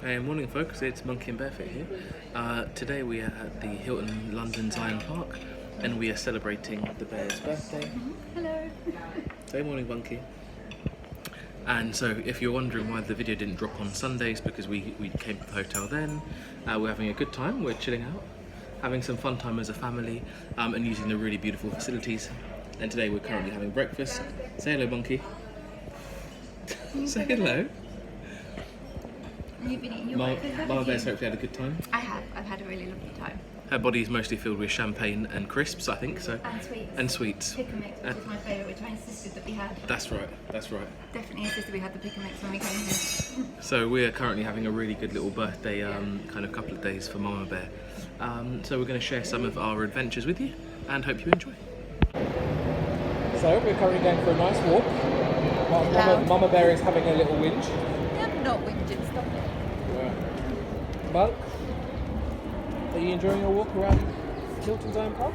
Hey, morning folks, it's Monkey and Barefoot here. Today we are at the Hilton Syon Park and we are celebrating the bear's birthday. Hello. Say morning, Monkey. And so if you're wondering why the video didn't drop on Sundays, because we came to the hotel then, we're having a good time, we're chilling out, having some fun time as a family and using the really beautiful facilities. And today we're currently having breakfast. Say hello, Monkey. Say hello. You've been eating your breakfast, Mama Bear's hopefully had a good time. I have. I've had a really lovely time. Her body is mostly filled with champagne and crisps, I think, so. And sweets. And sweets. Pick and mix, which is my favourite, which I insisted that we had. That's right, that's right. Definitely insisted we had the pick and mix when we came here. So we're currently having a really good little birthday kind of couple of days for Mama Bear. So we're going to share some of our adventures with you and hope you enjoy. So we're currently going for a nice walk. Mama Bear is having a little whinge. I'm not whinging, stop it. Monk, are you enjoying your walk around Hilton Syon Park?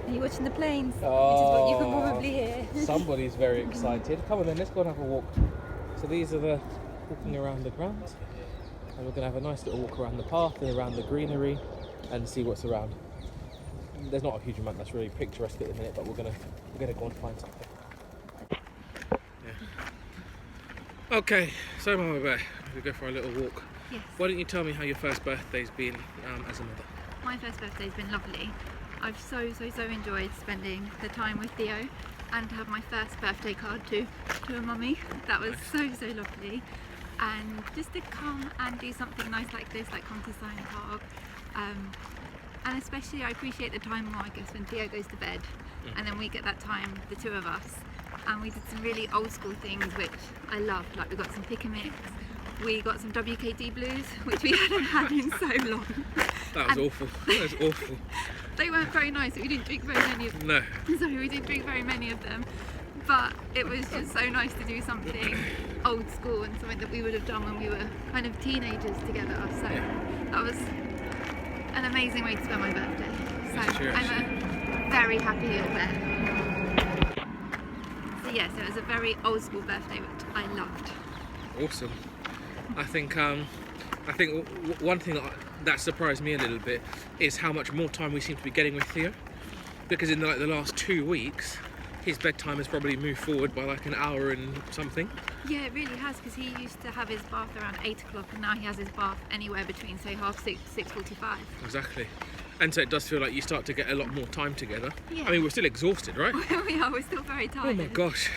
Are you watching the planes? Oh, which is what you can probably hear. Somebody's very excited. Come on then, let's go and have a walk. So these are the walking around the grounds. And we're going to have a nice little walk around the path and around the greenery and see what's around. There's not a huge amount that's really picturesque at the minute, but we're gonna go and find something. Yeah. Okay, so Mama Bear, we go for a little walk. Yes. Why don't you tell me how your first birthday's been as a mother? My first birthday's been lovely. I've so enjoyed spending the time with Theo and to have my first birthday card to a mummy. That was so lovely. And just to come and do something nice like this, like come to Syon Park. And especially I appreciate the time more, I guess, when Theo goes to bed and then we get that time, the two of us. And we did some really old school things which I loved, like we got some pick and mix. We got some WKD blues, which we hadn't had in so long. That was awful. That was awful. They weren't very nice. We didn't drink very many of them. No. Sorry, we didn't drink very many of them. But it was just so nice to do something old school and something that we would have done when we were kind of teenagers together. So that was an amazing way to spend my birthday. So I'm a very happy little bear. So yes, it was a very old school birthday, which I loved. Awesome. I think one thing that surprised me a little bit is how much more time we seem to be getting with Theo, because in the last 2 weeks his bedtime has probably moved forward by like an hour and something. Yeah, it really has, because he used to have his bath around 8 o'clock and now he has his bath anywhere between say 6:30, 6:45. Exactly. And so it does feel like you start to get a lot more time together. Yeah. I mean, we're still exhausted, right? We are, we're still very tired. Oh my gosh.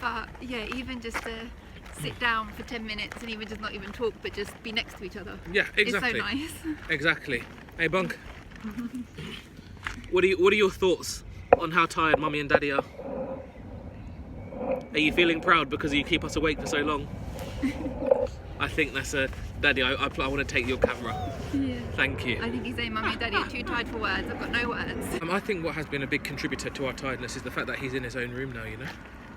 But yeah, even just to sit down for 10 minutes and even just not even talk, but just be next to each other. Yeah, exactly. It's so nice. Exactly. Hey, Bunk. What are your thoughts on how tired Mummy and Daddy are? Are you feeling proud because you keep us awake for so long? I think that's Daddy, I want to take your camera. Yeah. Thank you. I think he's saying Mummy and Daddy are too tired for words. I've got no words. I think what has been a big contributor to our tiredness is the fact that he's in his own room now, you know?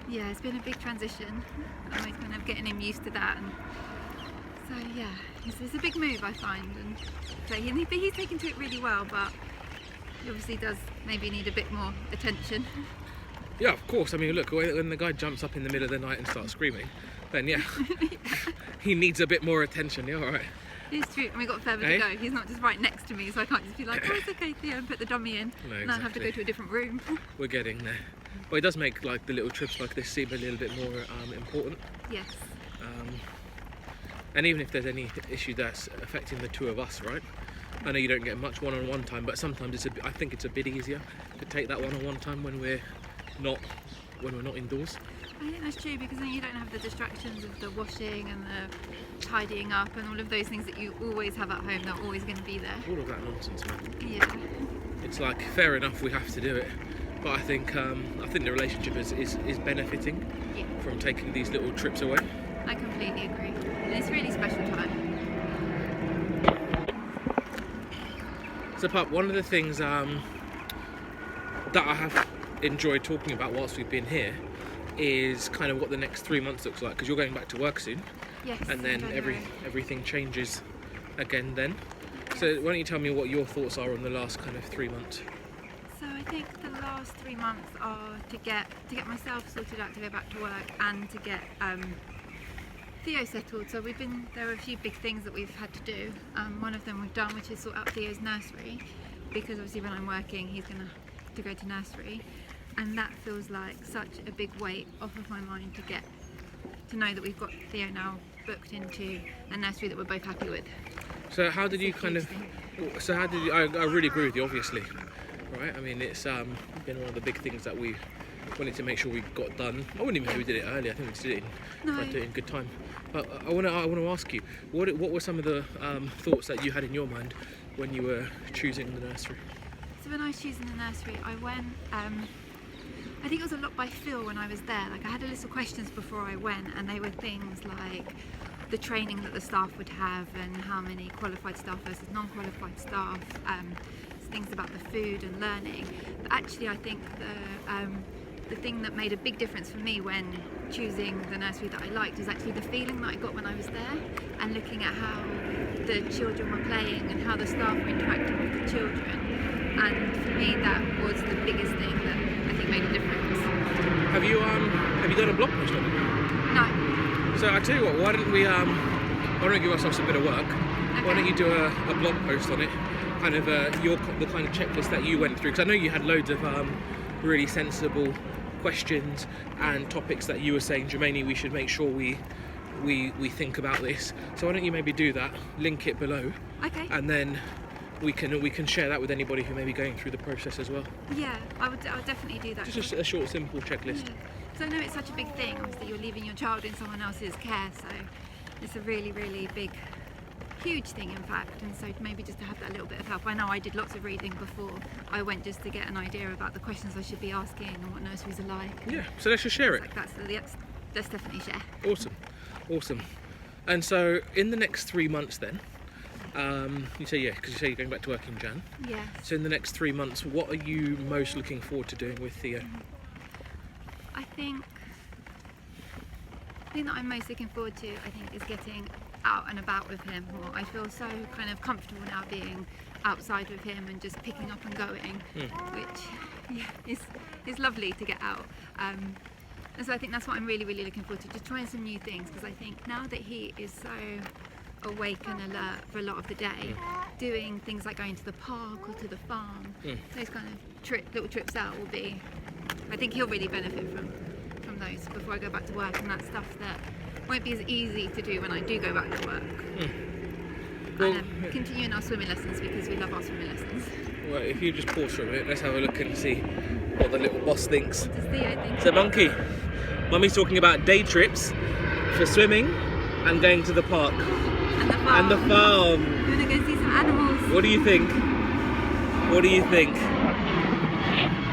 Yeah, it's been a big transition. I'm always kind of getting him used to that. And so yeah, it's a big move, I find. And so he's taken to it really well, but he obviously does maybe need a bit more attention. Yeah, of course. I mean, look, when the guy jumps up in the middle of the night and starts screaming, then yeah, he needs a bit more attention. Yeah, all right. It's true, and we've got further to go. He's not just right next to me, so I can't just be like, oh, it's okay, Theo, and put the dummy in. No, and I have to go to a different room. We're getting there. Well, it does make like the little trips like this seem a little bit more important. Yes. And even if there's any issue that's affecting the two of us, right? I know you don't get much one-on-one time, but sometimes I think it's a bit easier to take that one-on-one time when we're not indoors. I think that's true, because then you don't have the distractions of the washing and the tidying up and all of those things that you always have at home. They're always going to be there. All of that nonsense, man. Yeah. It's like, fair enough, we have to do it, but I think the relationship is benefiting from taking these little trips away. I completely agree. And it's a really special time. So, Pup, one of the things that I have enjoyed talking about whilst we've been here is kind of what the next 3 months looks like, because you're going back to work soon. Yes. And then everything changes again then. So why don't you tell me what your thoughts are on the last kind of 3 months? So I think the last 3 months are to get myself sorted out to go back to work and to get Theo settled, so there are a few big things that we've had to do. One of them we've done, which is sort out Theo's nursery, because obviously when I'm working he's going to go to nursery, and that feels like such a big weight off of my mind to know that we've got Theo now booked into a nursery that we're both happy with. So how did you I really agree with you, obviously, right? I mean, it's been one of the big things that we wanted to make sure we got done. I wouldn't even say we did it early. I think we did it in good time. But I want to ask you, what were some of the thoughts that you had in your mind when you were choosing the nursery? So when I was choosing the nursery, I went. I think it was a lot by feel when I was there. Like, I had a list of questions before I went, and they were things like the training that the staff would have, and how many qualified staff versus non-qualified staff. Things about the food and learning. But actually, I think the thing that made a big difference for me when choosing the nursery that I liked was actually the feeling that I got when I was there, and looking at how the children were playing and how the staff were interacting with the children. And for me, that was the biggest thing that I think made a difference. Have you done a blog post on it? No. So I tell you what, why don't we give ourselves a bit of work? Okay. Why don't you do a blog post on it? Kind of the kind of checklist that you went through, because I know you had loads of really sensible questions and topics that you were saying, Jermaine, we should make sure we think about this. So why don't you maybe do that, link it below, okay, and then we can share that with anybody who may be going through the process as well. Yeah, I would definitely do that. Just a short, simple checklist. Yeah. So I know it's such a big thing, obviously you're leaving your child in someone else's care, so it's a really, really big, huge thing in fact, and so maybe just to have that little bit of help. I know I did lots of reading before I went, just to get an idea about the questions I should be asking and what nurseries are like. Yeah, so let's just share it. Let's definitely share. Awesome. And so in the next 3 months then, you say because you say you're going back to work in Jan. Yes. So in the next 3 months, what are you most looking forward to doing with Theo? I think the thing that I'm most looking forward to, is getting out and about with him more. I feel so kind of comfortable now being outside with him and just picking up and going, which is lovely to get out. And so I think that's what I'm really, really looking forward to, just trying some new things, because I think now that he is so awake and alert for a lot of the day, doing things like going to the park or to the farm, those kind of little trips out will be, I think he'll really benefit from those before I go back to work, and that's stuff that won't be as easy to do when I do go back to work. Well, continuing our swimming lessons, because we love our swimming lessons. Well, if you just pause for a minute, let's have a look and see what the little boss thinks. What does Theo think? So Monkey, Mummy's talking about day trips for swimming and going to the park. And the farm. We're going to go see some animals. What do you think?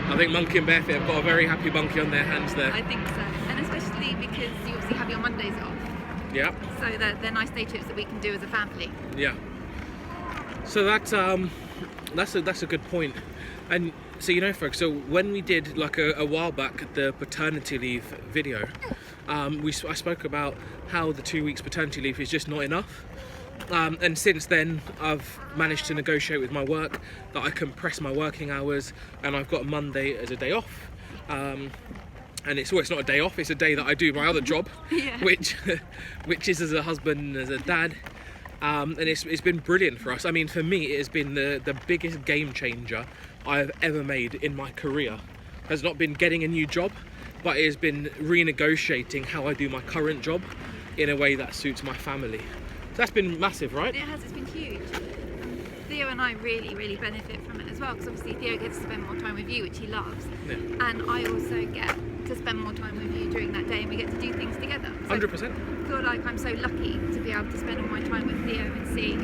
I think Monkey and Bearfit have got a very happy monkey on their hands there. I think so. And especially because you obviously have your Mondays off. Yeah. So they're nice day trips that we can do as a family. Yeah. So that's a good point. And so folks, so when we did like a while back the paternity leave video, I spoke about how the 2 weeks paternity leave is just not enough. And since then I've managed to negotiate with my work that I compress my working hours, and I've got a Monday as a day off. And it's not a day off, it's a day that I do my other job, which is as a husband and as a dad. And it's been brilliant for us. I mean, for me, it has been the biggest game changer I have ever made in my career. It has not been getting a new job, but it has been renegotiating how I do my current job in a way that suits my family. So that's been massive, right? It has, it's been huge. Theo and I really, really benefit from it as well, because obviously Theo gets to spend more time with you, which he loves. Yeah. And I also get to spend more time with you during that day, and we get to do things together. So 100%. I feel like I'm so lucky to be able to spend all my time with Theo and see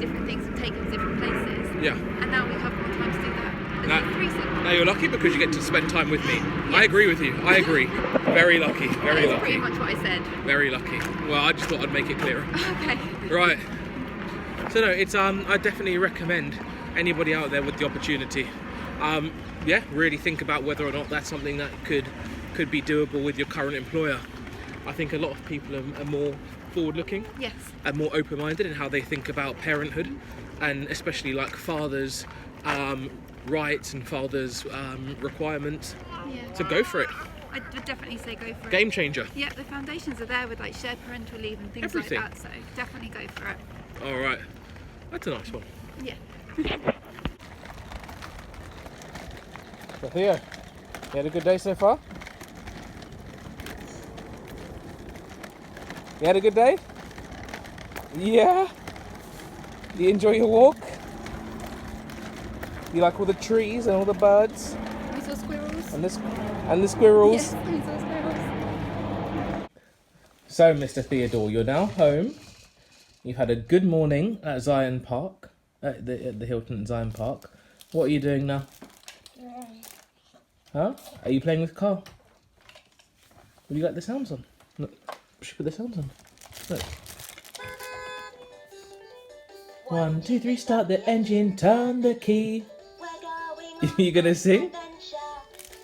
different things and take him to different places. Yeah. And now we have more time to do that. Now you're lucky because you get to spend time with me. Yes. I agree with you. I agree. Very lucky. Very lucky. Pretty much what I said. Very lucky. Well, I just thought I'd make it clearer. Okay. Right. So no, it's I definitely recommend anybody out there with the opportunity. Really think about whether or not that's something that could be doable with your current employer. I think a lot of people are more forward-looking. Yes. And more open-minded in how they think about parenthood, and especially like fathers' rights and fathers' requirements. Yeah. So go for it. I would definitely say go for it. Game changer. Yeah, the foundations are there with like shared parental leave and things Everything. like that, so definitely go for it. All right, that's a nice one. Yeah. So Theo, you had a good day so far? You had a good day? Yeah? You enjoy your walk? You like all the trees and all the birds? We saw squirrels. And the squirrels? Yes, we saw squirrels. So, Mr. Theodore, you're now home. You've had a good morning at Syon Park, at the Hilton Syon Park. What are you doing now? Huh? Are you playing with car? Have you got the sounds on? Look, we should put the sounds on. Look. 1, 2, 3, start the engine, turn the key. You gonna sing?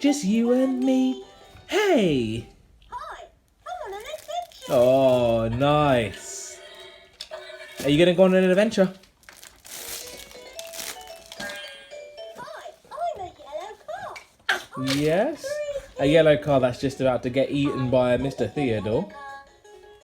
Just you and me. Hey! Hi, I'm on an adventure. Oh, nice. Are you gonna go on an adventure? Hi, I'm a yellow car. Yes. A yellow car that's just about to get eaten by Mr. Theodore.